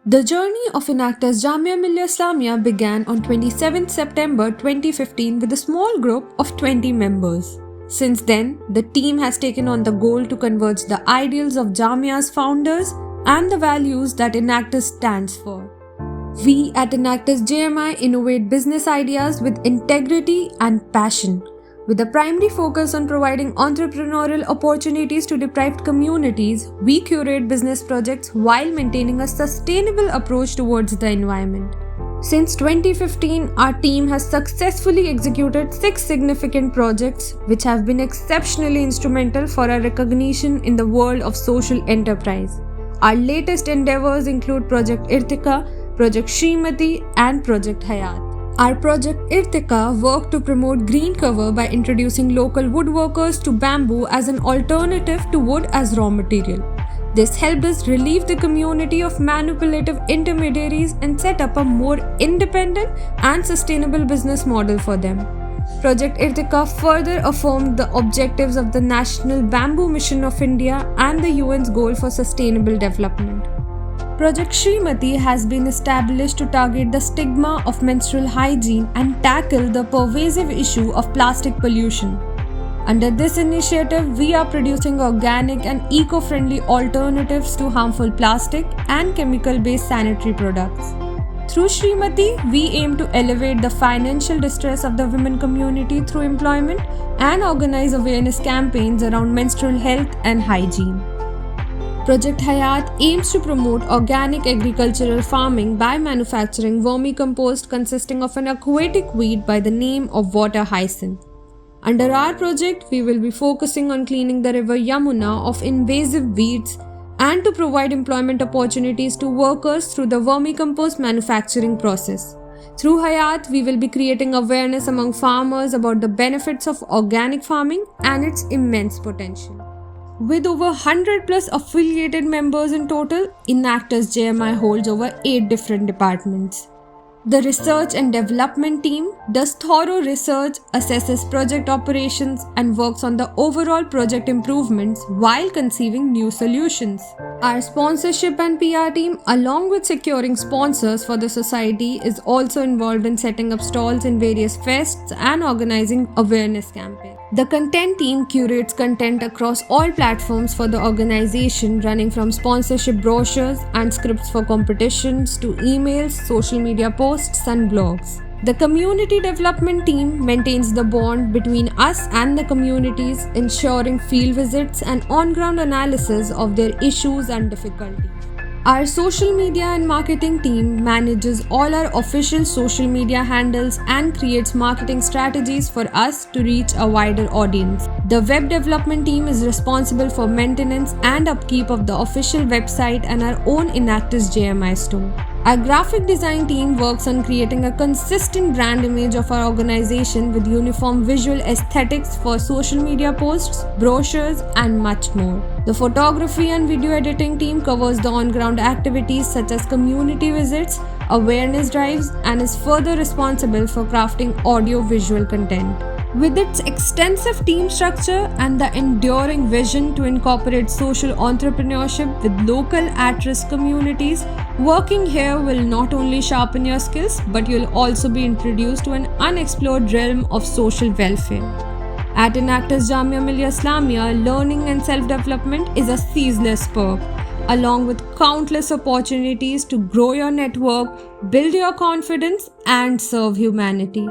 The journey of Enactus Jamia Millia Islamia began on 27 September 2015 with a small group of 20 members. Since then, the team has taken on the goal to converge the ideals of Jamia's founders and the values that Enactus stands for. We at Enactus JMI innovate business ideas with integrity and passion, with a primary focus on providing entrepreneurial opportunities to deprived communities. We curate business projects while maintaining a sustainable approach towards the environment. Since 2015, our team has successfully executed 6 significant projects which have been exceptionally instrumental for our recognition in the world of social enterprise. Our latest endeavors include Project Irtika, Project Srimati, and Project Hayat. Our Project Irtika worked to promote green cover by introducing local woodworkers to bamboo as an alternative to wood as raw material. This helped us relieve the community of manipulative intermediaries and set up a more independent and sustainable business model for them. Project Irtika further affirmed the objectives of the National Bamboo Mission of India and the UN's goal for sustainable development. Project Srimati has been established to target the stigma of menstrual hygiene and tackle the pervasive issue of plastic pollution. Under this initiative, we are producing organic and eco-friendly alternatives to harmful plastic and chemical-based sanitary products. Through Srimati, we aim to elevate the financial distress of the women community through employment and organize awareness campaigns around menstrual health and hygiene. Project Hayat aims to promote organic agricultural farming by manufacturing vermicompost consisting of an aquatic weed by the name of water hyacinth. Under our project, we will be focusing on cleaning the river Yamuna of invasive weeds and to provide employment opportunities to workers through the vermicompost manufacturing process. Through Hayat, we will be creating awareness among farmers about the benefits of organic farming and its immense potential. With over 100 plus affiliated members in total, Enactus JMI holds over 8 different departments. The research and development team does thorough research, assesses project operations, and works on the overall project improvements while conceiving new solutions. Our sponsorship and PR team, along with securing sponsors for the society, is also involved in setting up stalls in various fests and organizing awareness campaigns. The content team curates content across all platforms for the organization, running from sponsorship brochures and scripts for competitions to emails, social media posts, and blogs. The community development team maintains the bond between us and the communities, ensuring field visits and on-ground analysis of their issues and difficulties. Our social media and marketing team manages all our official social media handles and creates marketing strategies for us to reach a wider audience. The web development team is responsible for maintenance and upkeep of the official website and our own Enactus JMI store. Our graphic design team works on creating a consistent brand image of our organization with uniform visual aesthetics for social media posts, brochures, and much more. The photography and video editing team covers the on-ground activities such as community visits, awareness drives, and is further responsible for crafting audio-visual content. With its extensive team structure and the enduring vision to incorporate social entrepreneurship with local at-risk communities, working here will not only sharpen your skills, but you'll also be introduced to an unexplored realm of social welfare. At Enactus Jamia Millia Islamia, learning and self-development is a ceaseless perk, along with countless opportunities to grow your network, build your confidence, and serve humanity.